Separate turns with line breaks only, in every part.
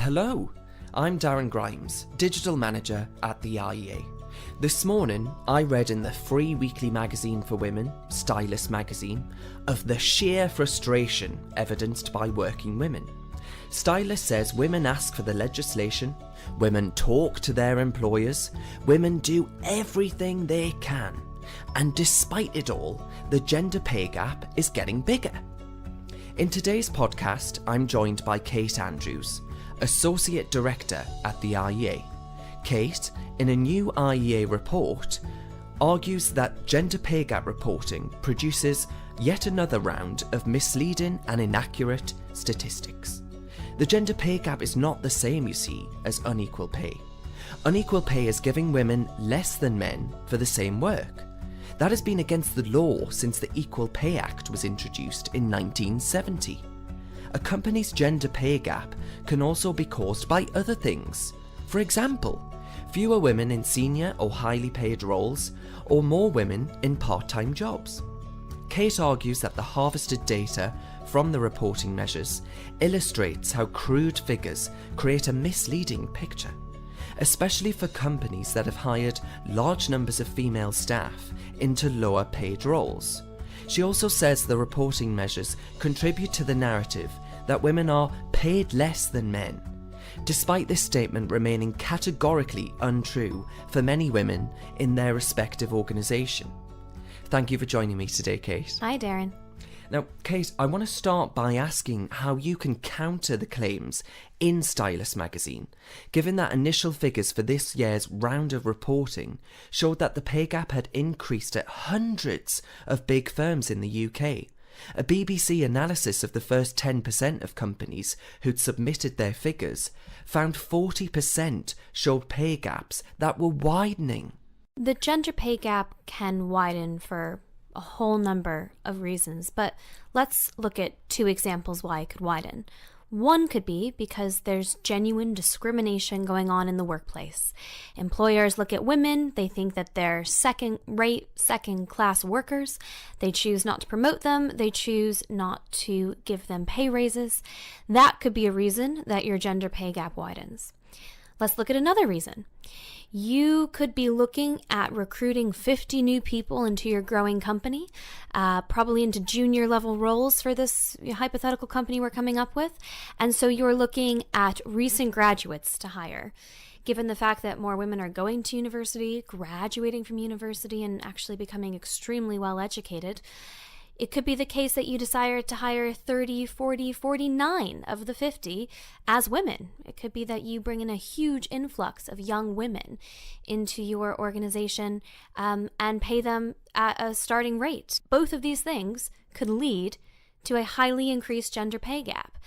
Hello, I'm Darren Grimes, Digital Manager at the IEA. This morning, I read in the free weekly magazine for women, Stylist magazine, of the sheer frustration evidenced by working women. Stylist says women ask for the legislation, women talk to their employers, women do everything they can, and despite it all, the gender pay gap is getting bigger. In today's podcast, I'm joined by Kate Andrews, Associate Director at the IEA. Kate, in a new IEA report, argues that gender pay gap reporting produces yet another round of misleading and inaccurate statistics. The gender pay gap is not the same, you see, as unequal pay. Unequal pay is giving women less than men for the same work. That has been against the law since the Equal Pay Act was introduced in 1970. A company's gender pay gap can also be caused by other things. For example, fewer women in senior or highly paid roles, or more women in part-time jobs. Kate argues that the harvested data from the reporting measures illustrates how crude figures create a misleading picture, especially for companies that have hired large numbers of female staff into lower paid roles. She also says the reporting measures contribute to the narrative that women are paid less than men, despite this statement remaining categorically untrue for many women in their respective organisation. Thank you for joining me today, Kate.
Hi, Darren.
Now, Kate, I want to start by asking how you can counter the claims in Stylist magazine, given that initial figures for this year's round of reporting showed that the pay gap had increased at hundreds of big firms in the UK. A BBC analysis of the first 10% of companies who'd submitted their figures found 40% showed pay gaps that were widening.
The gender pay gap can widen for a whole number of reasons, but let's look at two examples why it could widen. One could be because there's genuine discrimination going on in the workplace. Employers look at women, they think that they're second-rate, second-class workers. They choose not to promote them, they choose not to give them pay raises. That could be a reason that your gender pay gap widens. Let's look at another reason. You could be looking at recruiting 50 new people into your growing company, probably into junior level roles for this hypothetical company we're coming up with. And so you're looking at recent graduates to hire. Given the fact that more women are going to university, graduating from university, and actually becoming extremely well educated, it could be the case that you desire to hire 30, 40, 49 of the 50 as women. It could be that you bring in a huge influx of young women into your organization and pay them at a starting rate. Both of these things could lead to a highly increased gender pay gap.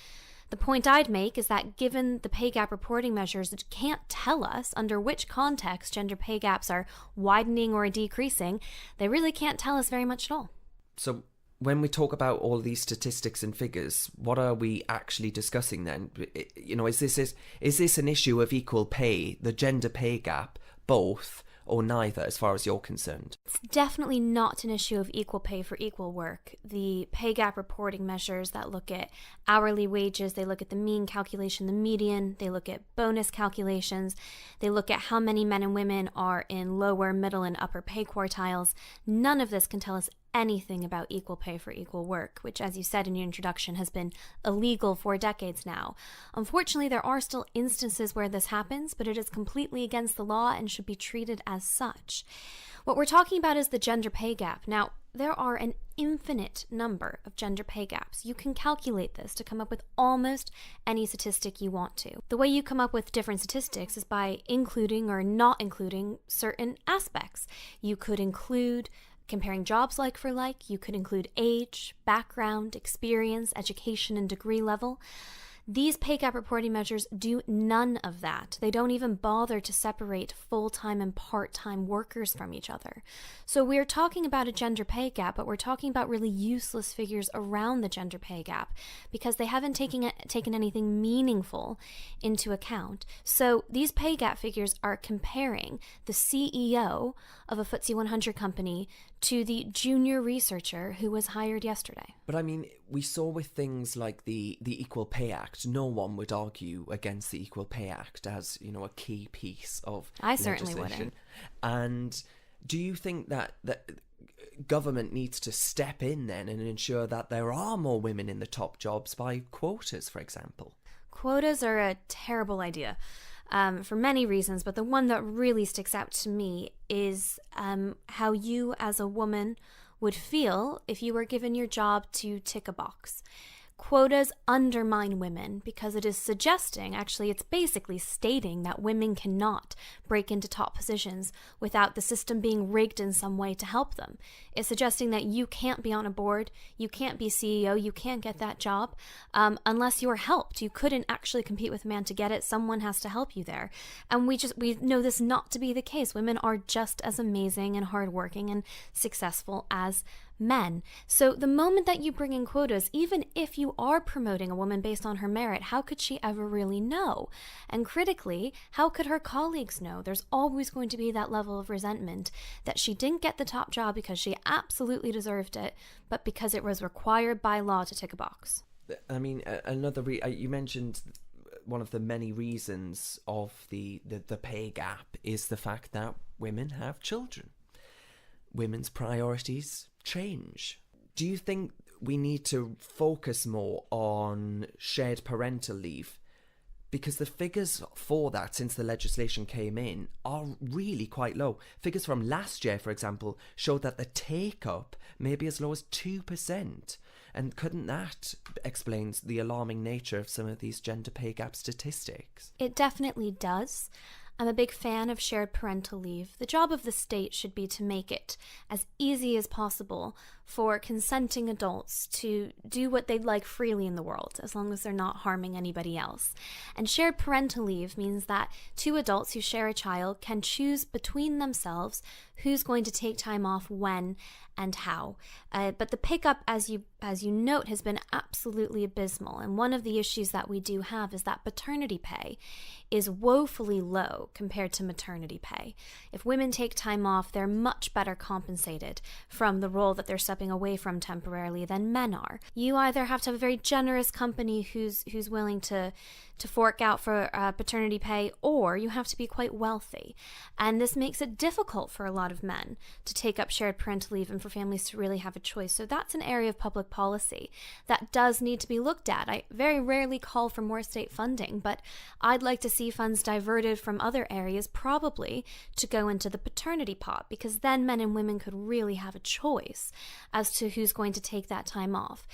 The point I'd make is that given the pay gap reporting measures can't tell us under which context gender pay gaps are widening or decreasing, they really can't tell us very much at all.
So when we talk about all these statistics and figures, what are we actually discussing then? You know, is this an issue of equal pay, the gender pay gap, both, or neither, as far as you're concerned?
It's definitely not an issue of equal pay for equal work. The pay gap reporting measures that look at hourly wages, they look at the mean calculation, the median, they look at bonus calculations, they look at how many men and women are in lower, middle, and upper pay quartiles. None of this can tell us anything about equal pay for equal work, which, as you said in your introduction, has been illegal for decades now. Unfortunately, there are still instances where this happens, but it is completely against the law and should be treated as such. What we're talking about is the gender pay gap. Now, there are an infinite number of gender pay gaps. You can calculate this to come up with almost any statistic you want to. The way you come up with different statistics is by including or not including certain aspects. You could include comparing jobs like for like, you could include age, background, experience, education, and degree level. These pay gap reporting measures do none of that. They don't even bother to separate full-time and part-time workers from each other. So we're talking about a gender pay gap, but we're talking about really useless figures around the gender pay gap because they haven't taken anything meaningful into account. So these pay gap figures are comparing the CEO of a FTSE 100 company to the junior researcher who was hired yesterday.
But I mean, we saw with things like the Equal Pay Act, no one would argue against the Equal Pay Act as, you know, a key piece of
I certainly
legislation.
wouldn't.
And do you think that government needs to step in then and ensure that there are more women in the top jobs by quotas, for example?
Quotas are a terrible idea. For many reasons, but the one that really sticks out to me is how you as a woman would feel if you were given your job to tick a box. Quotas undermine women because it is suggesting, actually it's basically stating that women cannot break into top positions without the system being rigged in some way to help them. It's suggesting that you can't be on a board, you can't be CEO, you can't get that job unless you're helped. You couldn't actually compete with a man to get it. Someone has to help you there. And we know this not to be the case. Women are just as amazing and hardworking and successful as men. So the moment that you bring in quotas, even if you are promoting a woman based on her merit, how could she ever really know? And critically, how could her colleagues know? There's always going to be that level of resentment that she didn't get the top job because she absolutely deserved it, but because it was required by law to tick a box.
I mean, you mentioned one of the many reasons of the pay gap is the fact that women have children. Women's priorities change. Do you think we need to focus more on shared parental leave? Because the figures for that since the legislation came in are really quite low. Figures from last year, for example, showed that the take-up may be as low as 2%. And couldn't that explain the alarming nature of some of these gender pay gap statistics?
It definitely does. I'm a big fan of shared parental leave. The job of the state should be to make it as easy as possible for consenting adults to do what they'd like freely in the world, as long as they're not harming anybody else. And shared parental leave means that two adults who share a child can choose between themselves who's going to take time off when and how. But the pickup, as you note, has been absolutely abysmal. And one of the issues that we do have is that paternity pay is woefully low compared to maternity pay. If women take time off, they're much better compensated from the role that they're stepping away from temporarily than men are. You either have to have a very generous company who's willing to fork out for paternity pay, or you have to be quite wealthy. And this makes it difficult for a lot of men to take up shared parental leave and for families to really have a choice. So that's an area of public policy that does need to be looked at. I very rarely call for more state funding, but I'd like to see funds diverted from other areas, probably to go into the paternity pot, because then men and women could really have a choice as to who's going to take that time off.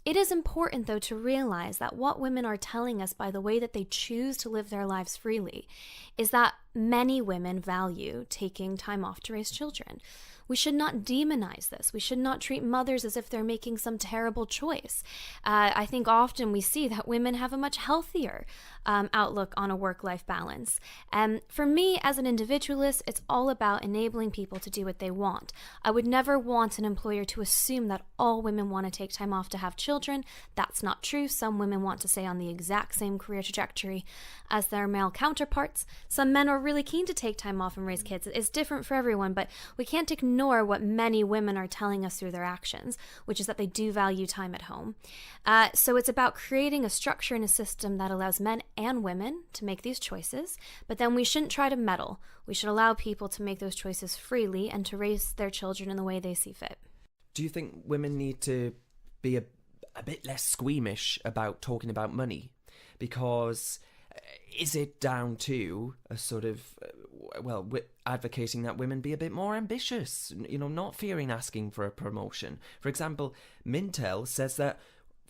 It is important, though, to realize that what women are telling us by the way that they choose to live their lives freely is that many women value taking time off to raise children. We should not demonize this. We should not treat mothers as if they're making some terrible choice. I think often we see that women have a much healthier outlook on a work-life balance. And for me, as an individualist, it's all about enabling people to do what they want. I would never want an employer to assume that all women want to take time off to have children. That's not true. Some women want to stay on the exact same career trajectory as their male counterparts. Some men are really keen to take time off and raise kids. It's different for everyone, but we can't ignore what many women are telling us through their actions, which is that they do value time at home. So it's about creating a structure and a system that allows men and women to make these choices, but then we shouldn't try to meddle. We should allow people to make those choices freely and to raise their children in the way they see fit.
Do you think women need to be a bit less squeamish about talking about money? Because is it down to a sort of, advocating that women be a bit more ambitious, not fearing asking for a promotion? For example, Mintel says that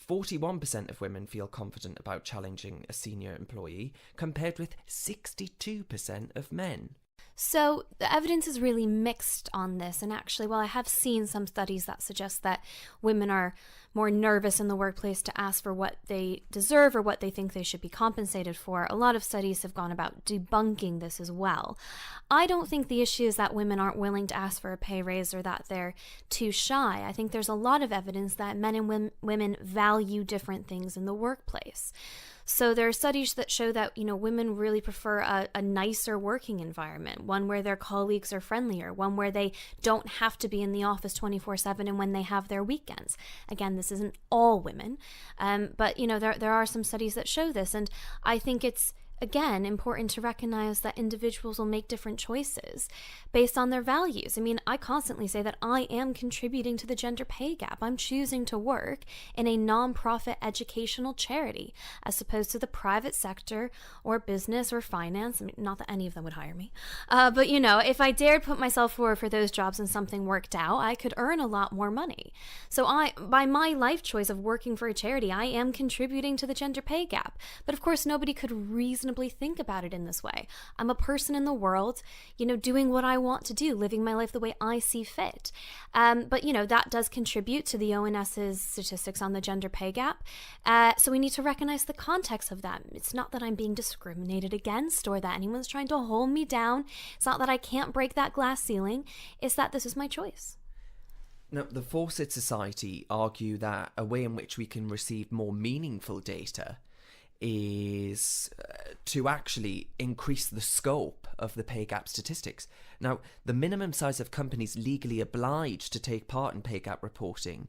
41% of women feel confident about challenging a senior employee, compared with 62% of men.
So the evidence is really mixed on this, and actually, while I have seen some studies that suggest that women are more nervous in the workplace to ask for what they deserve or what they think they should be compensated for. A lot of studies have gone about debunking this as well. I don't think the issue is that women aren't willing to ask for a pay raise or that they're too shy. I think there's a lot of evidence that men and women value different things in the workplace. So there are studies that show that, women really prefer a nicer working environment, one where their colleagues are friendlier, one where they don't have to be in the office 24/7 and when they have their weekends. Again, this isn't all women, but, there are some studies that show this. And I think it's, again, important to recognize that individuals will make different choices based on their values. I mean, I constantly say that I am contributing to the gender pay gap. I'm choosing to work in a nonprofit educational charity as opposed to the private sector or business or finance. I mean, not that any of them would hire me. But, if I dared put myself forward for those jobs and something worked out, I could earn a lot more money. So by my life choice of working for a charity, I am contributing to the gender pay gap. But of course, nobody could reasonably think about it in this way. I'm a person in the world, doing what I want to do, living my life the way I see fit. But, that does contribute to the ONS's statistics on the gender pay gap. So we need to recognize the context of that. It's not that I'm being discriminated against or that anyone's trying to hold me down. It's not that I can't break that glass ceiling. It's that this is my choice.
Now, the Fawcett Society argue that a way in which we can receive more meaningful data is to actually increase the scope of the pay gap statistics. Now, the minimum size of companies legally obliged to take part in pay gap reporting,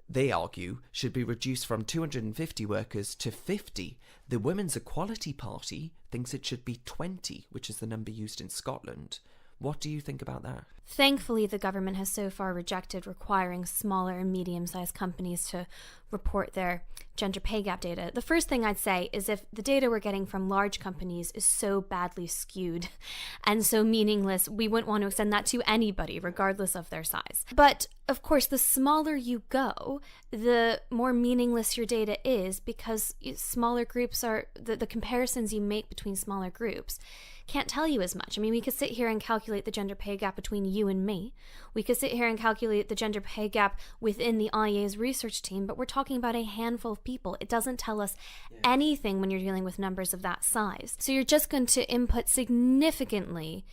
they argue, should be reduced from 250 workers to 50. The Women's Equality Party thinks it should be 20, which is the number used in Scotland. What do you think about that?
Thankfully, the government has so far rejected requiring smaller and medium-sized companies to report their gender pay gap data. The first thing I'd say is if the data we're getting from large companies is so badly skewed and so meaningless, we wouldn't want to extend that to anybody, regardless of their size. But of course, the smaller you go, the more meaningless your data is, because smaller groups are, the comparisons you make between smaller groups can't tell you as much. I mean, we could sit here and calculate the gender pay gap between you and me. We could sit here and calculate the gender pay gap within the IEA's research team, but we're talking about a handful of people. It doesn't tell us anything when you're dealing with numbers of that size. So you're just going to input significantly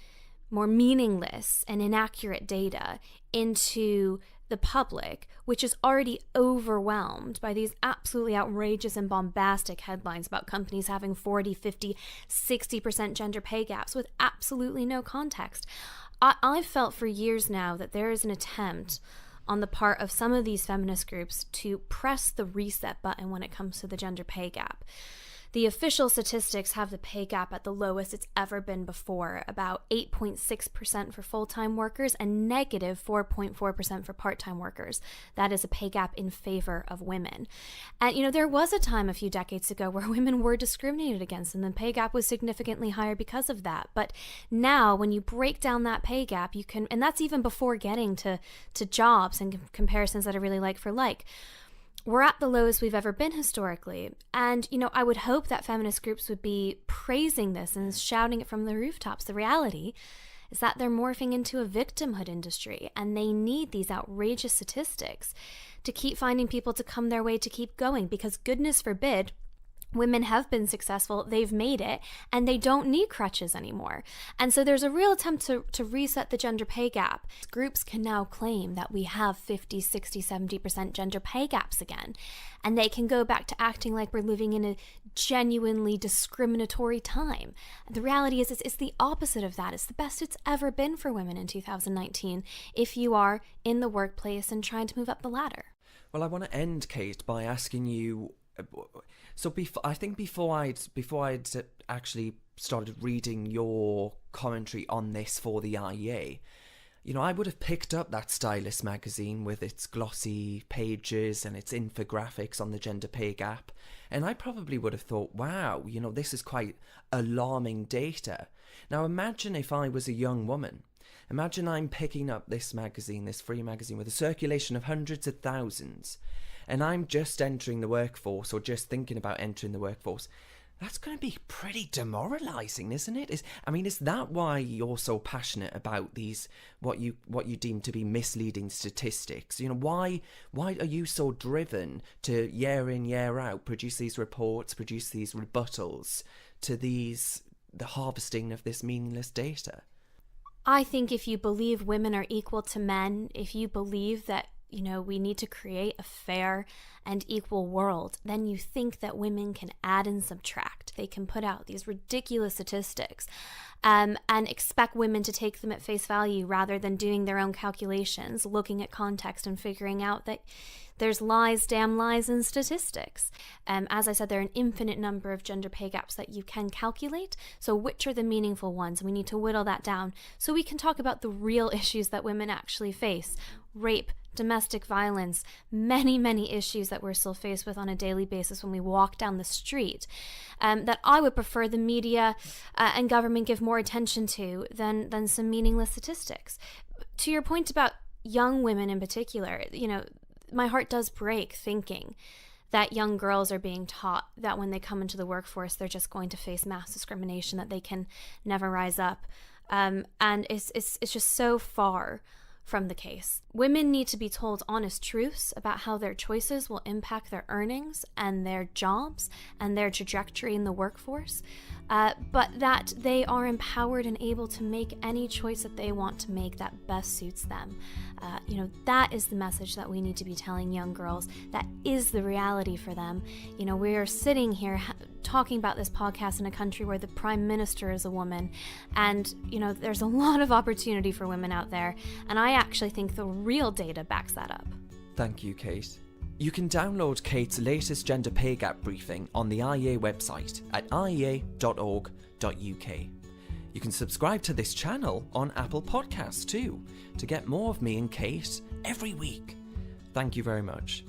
more meaningless and inaccurate data into the public, which is already overwhelmed by these absolutely outrageous and bombastic headlines about companies having 40, 50, 60% gender pay gaps with absolutely no context. I've felt for years now that there is an attempt on the part of some of these feminist groups to press the reset button when it comes to the gender pay gap. The official statistics have the pay gap at the lowest it's ever been before, about 8.6% for full-time workers and negative 4.4% for part-time workers. That is a pay gap in favor of women. And, there was a time a few decades ago where women were discriminated against and the pay gap was significantly higher because of that. But now when you break down that pay gap, you can, and that's even before getting to jobs and comparisons that are really like for like. We're at the lowest we've ever been historically. And, I would hope that feminist groups would be praising this and shouting it from the rooftops. The reality is that they're morphing into a victimhood industry, and they need these outrageous statistics to keep finding people to come their way to keep going, because goodness forbid, women have been successful, they've made it, and they don't need crutches anymore. And so there's a real attempt to reset the gender pay gap. Groups can now claim that we have 50, 60, 70% gender pay gaps again. And they can go back to acting like we're living in a genuinely discriminatory time. The reality is it's the opposite of that. It's the best it's ever been for women in 2019 if you are in the workplace and trying to move up the ladder.
Well, I want to end, Kate, by asking you. So before I'd actually started reading your commentary on this for the IEA, I would have picked up that Stylist magazine with its glossy pages and its infographics on the gender pay gap, and I probably would have thought, wow, this is quite alarming data. Now imagine if I was a young woman. Imagine I'm picking up this magazine, this free magazine with a circulation of hundreds of thousands, and I'm just entering the workforce or just thinking about entering the workforce. That's going to be pretty demoralizing, isn't it? Is that why you're so passionate about these what you deem to be misleading statistics? Why are you so driven to year in, year out produce these reports, produce these rebuttals to the harvesting of this meaningless data?
I think if you believe women are equal to men, if you believe that we need to create a fair and equal world, then you think that women can add and subtract. They can put out these ridiculous statistics and expect women to take them at face value rather than doing their own calculations, looking at context and figuring out that there's damn lies in statistics. As I said, there are an infinite number of gender pay gaps that you can calculate. So which are the meaningful ones? We need to whittle that down so we can talk about the real issues that women actually face. Rape, domestic violence, many, many issues that we're still faced with on a daily basis when we walk down the street, that I would prefer the media and government give more attention to than some meaningless statistics. To your point about young women in particular, my heart does break thinking that young girls are being taught that when they come into the workforce, they're just going to face mass discrimination, that they can never rise up. And it's just so far from the case. Women need to be told honest truths about how their choices will impact their earnings and their jobs and their trajectory in the workforce, but that they are empowered and able to make any choice that they want to make that best suits them. That is the message that we need to be telling young girls. That is the reality for them. We are sitting here talking about this podcast in a country where the Prime Minister is a woman, and there's a lot of opportunity for women out there, and I actually think the real data backs that up.
Thank you, Kate. You can download Kate's latest gender pay gap briefing on the IEA website at iea.org.uk. You can subscribe to this channel on Apple Podcasts too, to get more of me and Kate every week. Thank you very much.